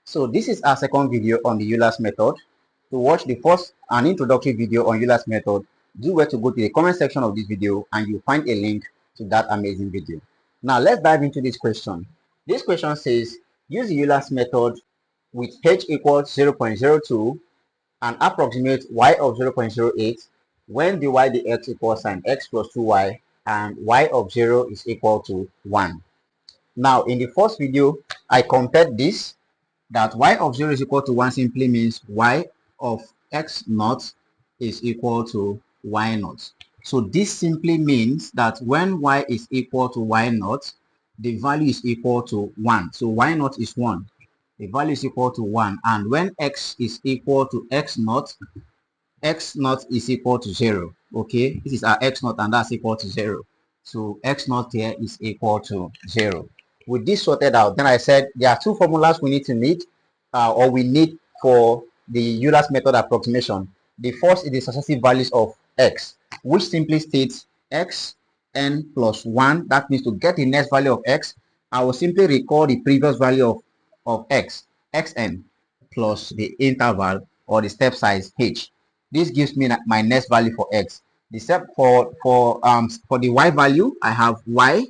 So this is our second video on the Euler's method. To watch the first and introductory video on Euler's method, do where to go to the comment section of this video and you'll find a link to that amazing video. Now let's dive into this question. This question says, use the Euler's method with h equals 0.02 and approximate y of 0.08 when dy dx equals sin x plus 2y and y of 0 is equal to 1. Now in the first video, I compared this, that y of 0 is equal to 1 simply means y of x naught is equal to y naught. So this simply means that when y is equal to y naught, the value is equal to 1. So y naught is 1. The value is equal to 1. And when x is equal to x naught is equal to 0. Okay, this is our x naught and that's equal to 0. So x naught here is equal to 0. With this sorted out, then I said there are two formulas we need for the Euler's method approximation. The first is the successive values of x, which simply states x n plus 1. That means to get the next value of x, I will simply recall the previous value of x, xn, plus the interval or the step size h. This gives me my next value for x. The step for the y value, I have y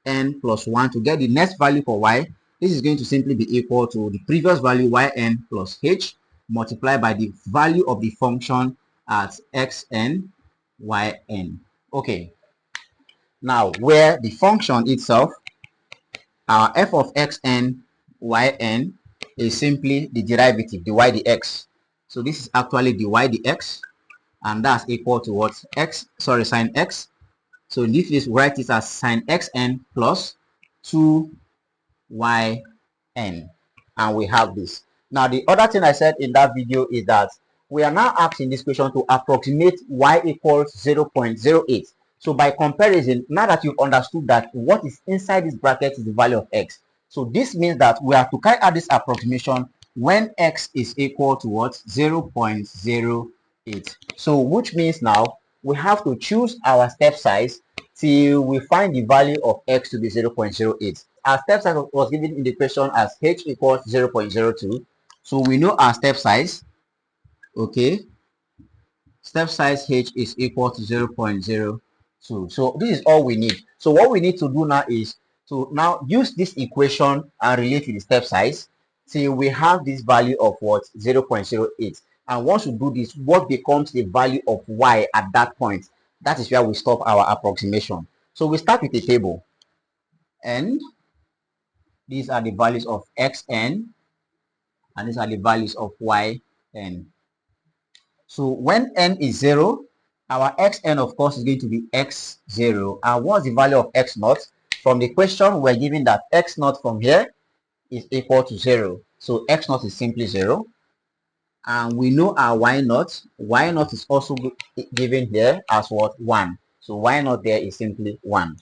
n plus 1. To get the next value for y, this is going to simply be equal to the previous value yn plus h multiplied by the value of the function at xn yn. Okay, now where the function itself, our f of xn yn is simply the derivative dy dx. So this is actually dy dx, and that's equal to what? Sine x. So in this case, write it as sine xn plus 2yn, and we have this. Now the other thing I said in that video is that we are now asked in this question to approximate y equals 0.08. So by comparison, now that you've understood that what is inside this bracket is the value of x, so this means that we have to carry out this approximation when x is equal to what? 0.08. So which means now we have to choose our step size till we find the value of x to be 0.08. Our step size was given in the question as h equals 0.02. So we know our step size. Okay, step size h is equal to 0.02. So this is all we need. So what we need to do now is to now use this equation and relate to the step size till we have this value of what? 0.08. And once we do this, what becomes the value of y at that point? That is where we stop our approximation. So we start with a table, and these are the values of xn, and these are the values of yn. So when n is 0, our xn of course is going to be x0. And what's the value of x naught? From the question, we're given that x naught from here is equal to 0. So x naught is simply 0. And we know our y naught. Y naught is also given here as what? 1. So y naught there is simply 1.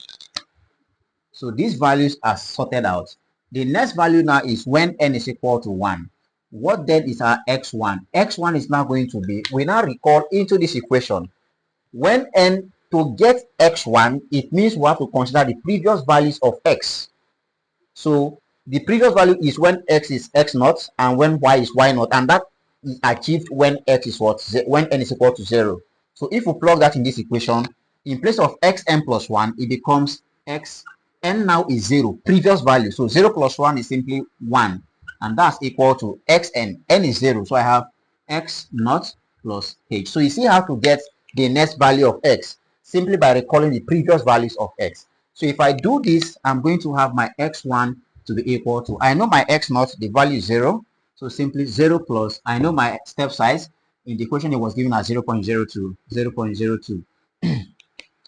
So these values are sorted out. The next value now is when n is equal to 1. What then is our x1? X1 is now going to be, we now recall into this equation, when n, to get x1, it means we have to consider the previous values of x. So the previous value is when x is x naught and when y is y naught, and that is achieved when x is what? When n is equal to 0. So if we plug that in this equation, in place of xn plus 1, it becomes x, n now is 0, previous value. So 0 plus 1 is simply 1. And that's equal to xn. N is 0. So I have x naught plus h. So you see how to get the next value of x simply by recalling the previous values of x. So if I do this, I'm going to have my x1 to be equal to, I know my x naught, the value is 0. So simply 0 plus, I know my step size. In the equation, it was given as 0.02. 0.02.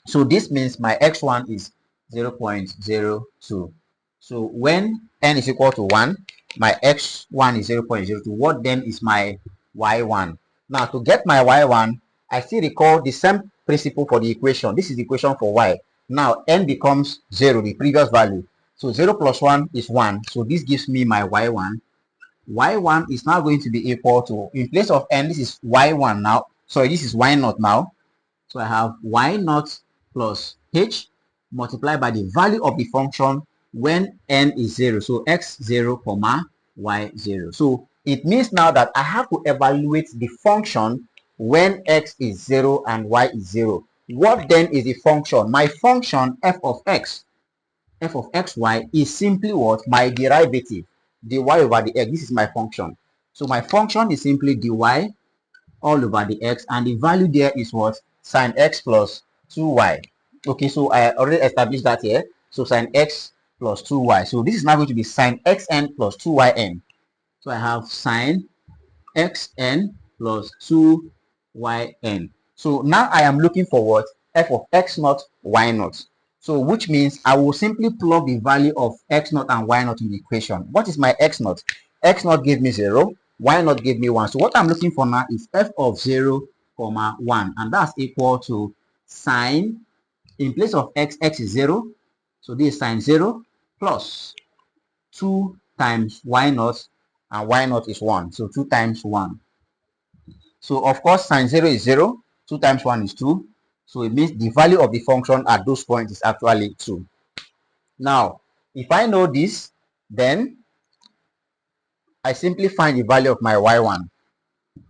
So this means my x1 is 0.02. So when n is equal to 1, my x1 is 0.02. What then is my y1? Now to get my y1, I still recall the same principle for the equation. This is the equation for y. Now n becomes 0, the previous value. So 0 plus 1 is 1. So this gives me my y1. Y1 is now going to be equal to, in place of n, this is y1 now. Sorry, this is y naught now. So I have y naught plus h multiplied by the value of the function when n is 0. So x0, y0. So it means now that I have to evaluate the function when x is 0 and y is 0. What then is the function? My function f of xy is simply what? My derivative, dy over the x. This is my function. So my function is simply dy all over the x, and the value there is what? Sine x plus 2y. Okay, so I already established that here. So sine x plus 2y. So this is now going to be sine xn plus 2yn. So I have sine xn plus 2yn. So now I am looking for what? F of x naught, y naught. So which means I will simply plug the value of x naught and y naught in the equation. What is my x naught? X naught gave me 0, y naught gave me 1. So what I'm looking for now is f of 0, 1. And that's equal to sine, in place of x is 0. So this is sine 0 plus 2 times y naught, and y naught is 1. So 2 times 1. So of course sine 0 is 0. 2 times 1 is 2. So it means the value of the function at those points is actually 2. Now, if I know this, then I simply find the value of my y1.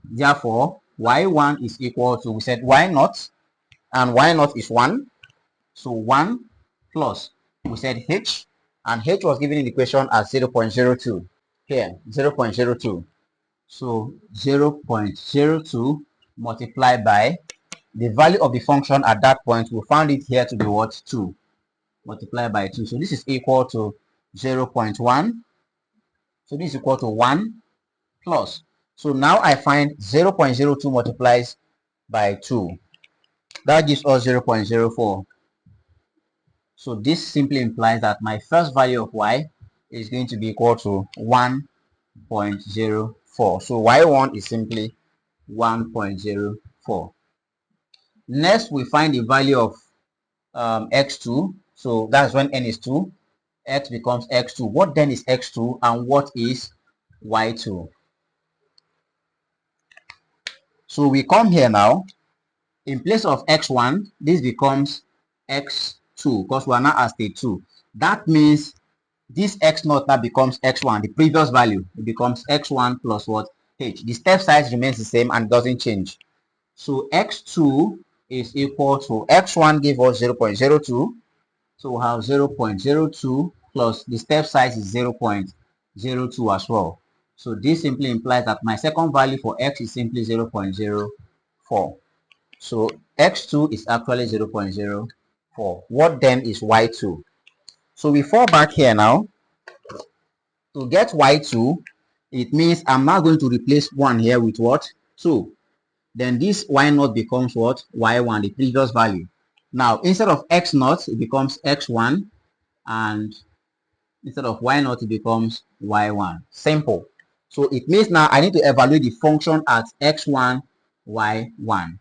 Therefore, y1 is equal to, we said y naught, and y naught is 1. So 1 plus, we said h, and h was given in the equation as 0.02. Here, 0.02. So 0.02 multiplied by the value of the function at that point. We found it here to be what? 2 multiplied by 2. So this is equal to 0.1. So this is equal to 1 plus. So now I find 0.02 multiplies by 2. That gives us 0.04. So this simply implies that my first value of y is going to be equal to 1.04. So y1 is simply 1.04. Next, we find the value of x2. So that's when n is 2. X becomes x2. What then is x2 and what is y2? So we come here now. In place of x1, this becomes x2 because we are now at state 2. That means this x0 now becomes x1. The previous value, it becomes x1 plus what? H. The step size remains the same and doesn't change. So x2 is equal to x1 gave us 0.02. So we'll have 0.02 plus the step size is 0.02 as well. So this simply implies that my second value for x is simply 0.04. So x2 is actually 0.04. What then is y2? So we fall back here now. To get y2, it means I'm now going to replace 1 here with what? 2. Then this y0 becomes what? y1, the previous value. Now, instead of x0, it becomes x1. And instead of y0, it becomes y1. Simple. So it means now I need to evaluate the function at x1, y1.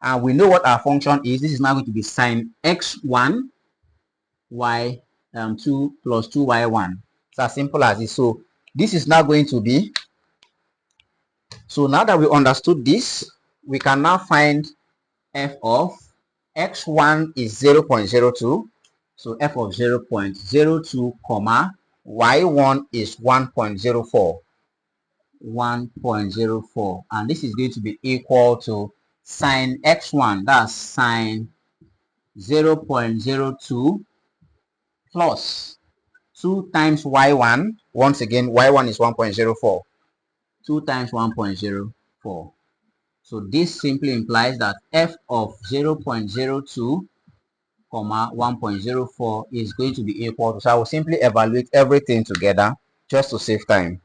And we know what our function is. This is now going to be sine x1, y2 plus 2y1. It's as simple as this. So this is now going to be, so now that we understood this, we can now find f of x1 is 0.02. So f of 0.02, comma, y1 is 1.04. 1.04. And this is going to be equal to sine x1, that's sine 0.02 plus 2 times y1. Once again, y1 is 1.04. 2 times 1.04. So this simply implies that f of 0.02, 1.04 is going to be equal to, so I will simply evaluate everything together just to save time.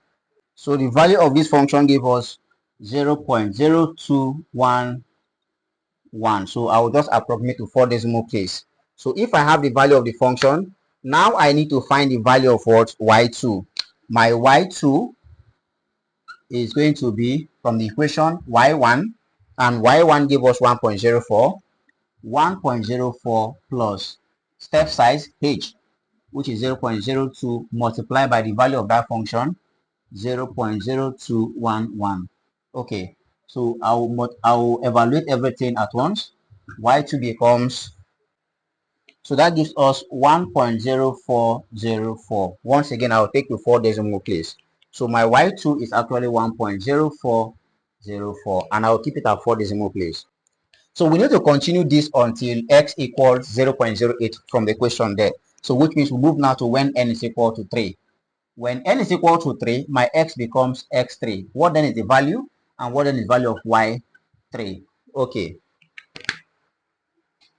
So the value of this function gave us 0.0211. So I will just approximate to 4 decimal place. So if I have the value of the function, now I need to find the value of what? y2. My y2 is going to be from the equation y1, and y1 gave us 1.04. 1.04 plus step size h, which is 0.02, multiplied by the value of that function, 0.0211. Okay, so I will evaluate everything at once. y2 becomes, so that gives us 1.0404. Once again, I will take the 4 decimal place. So my y2 is actually 1.0404, and I'll keep it at 4 decimal place. So we need to continue this until x equals 0.08 from the question there. So which means we move now to when n is equal to 3. When n is equal to 3, my x becomes x3. What then is the value? And what then is the value of y3? Okay.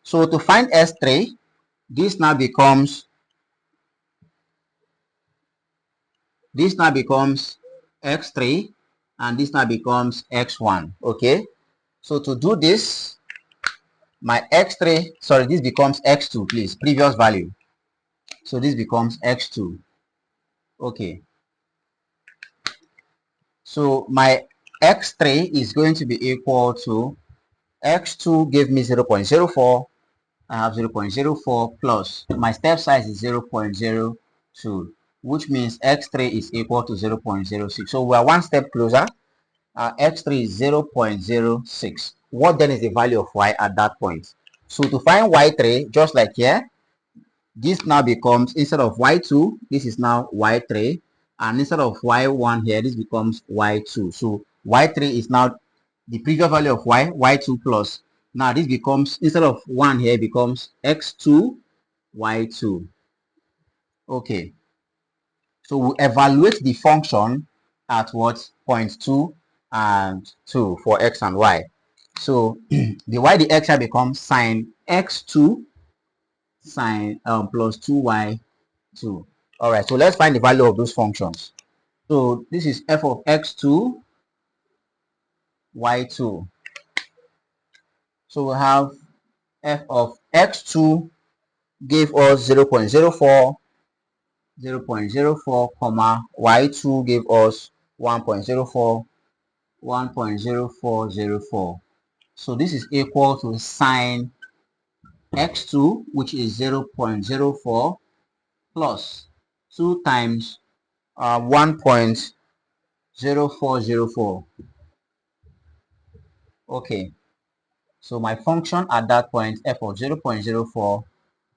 So to find s3, this now becomes x3, and this now becomes x1. Okay. So to do this, my x3, sorry, this becomes x2, please, previous value. So this becomes x2. Okay. So my x3 is going to be equal to x2 gave me 0.04. I have 0.04 plus my step size is 0.02, which means x3 is equal to 0.06. So we are one step closer. X3 is 0.06. What then is the value of y at that point? So to find y3, just like here, this now becomes, instead of y2, this is now y3, and instead of y1 here, this becomes y2. So y3 is now the previous value of y2 plus. Now this becomes, instead of 1 here, becomes x2 y2. Okay, so we evaluate the function at what? 0.2 and 2 for x and y. So the y, the x here becomes sine x2 sine plus 2y2. All right, so let's find the value of those functions. So this is f of x2 y2. So we have f of x2 gave us 0.04, comma, y2 gave us 1.04, 1.0404. So this is equal to sine x2, which is 0.04, plus 2 times 1.0404. Okay, so my function at that point, f of 0.04,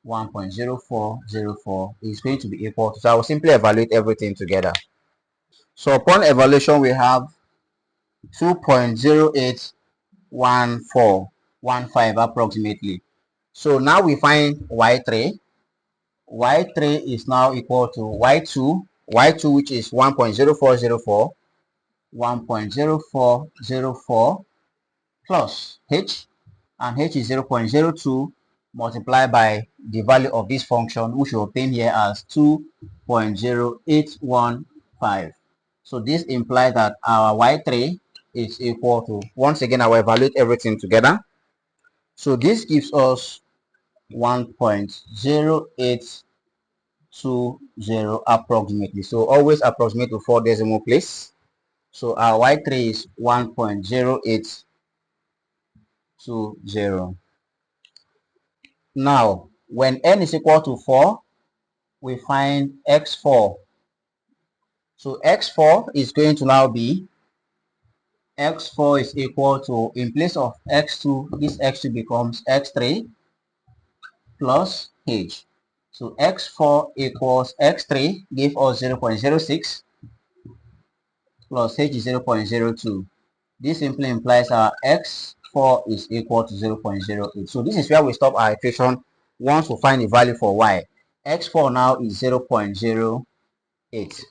1.0404 is going to be equal to, so I will simply evaluate everything together. So upon evaluation, we have 2.081415 approximately. So now we find y3. Y3 is now equal to y2, which is 1.0404, 1.0404 plus h, and h is 0.02 multiplied by the value of this function, which we obtain here as 2.0815. So this implies that our y3 is equal to, once again I will evaluate everything together. So this gives us 1.0820 approximately. So always approximate to 4 decimal place. So our y3 is 1.0820. Now, when n is equal to 4, we find x4. So x4 is going to now be, x4 is equal to, in place of x2, this x2 becomes x3 plus h. So x4 equals x3, give us 0.06 plus h is 0.02. This simply implies our x4 is equal to 0.08. So this is where we stop our equation once we find the value for y. x4 now is 0.08.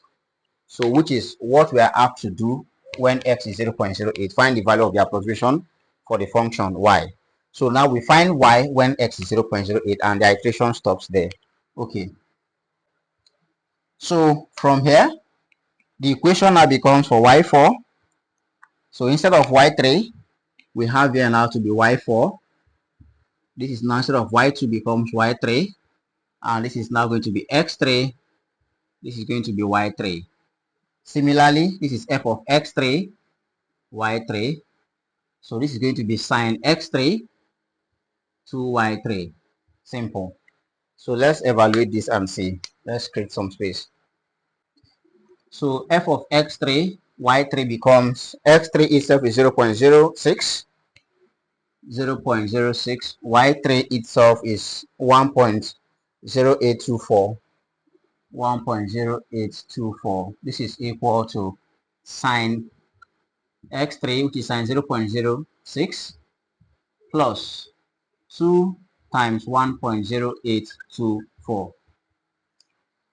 So which is what we are asked to do when x is 0.08. Find the value of the approximation for the function y. So now we find y when x is 0.08, and the iteration stops there. Okay. So from here, the equation now becomes for y4. So instead of y3, we have here now to be y4. This is now, instead of y2 becomes y3. And this is now going to be x3. This is going to be y3. Similarly, this is f of x3, y3. So this is going to be sine x3 to y3. Simple. So let's evaluate this and see. Let's create some space. So f of x3, y3 becomes, x3 itself is 0.06, y3 itself is 1.0824. 1.0824. This is equal to sine x3, which is sine 0.06, plus 2 times 1.0824.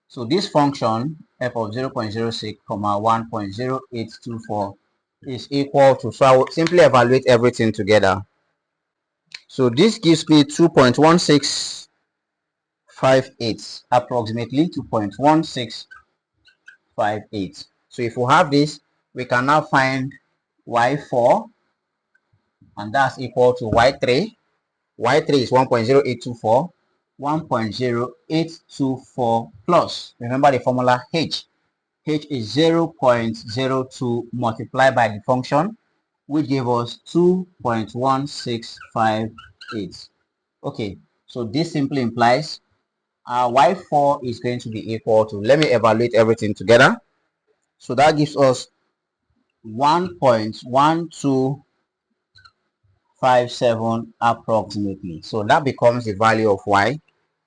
So this function f of 0.06, 1.0824 is equal to, so I will simply evaluate everything together. So this gives me 2.1658, approximately 2.1658. So if we have this, we can now find y4, and that's equal to y3. Y3 is 1.0824. 1.0824 plus, remember the formula h. H is 0.02 multiplied by the function, which gave us 2.1658. Okay, so this simply implies y4 is going to be equal to, let me evaluate everything together. So that gives us 1.1257 approximately. So that becomes the value of y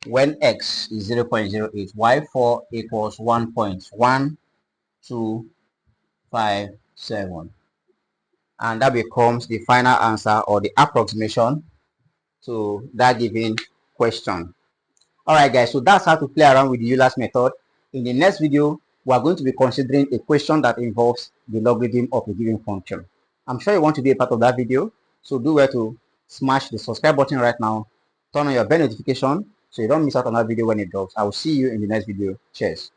when x is 0.08. y4 equals 1.1257. And that becomes the final answer, or the approximation to that given question. All right, guys, so that's how to play around with the Euler's method. In the next video, we are going to be considering a question that involves the logarithm of a given function. I'm sure you want to be a part of that video, so do well to smash the subscribe button right now, turn on your bell notification so you don't miss out on that video when it drops. I will see you in the next video. Cheers.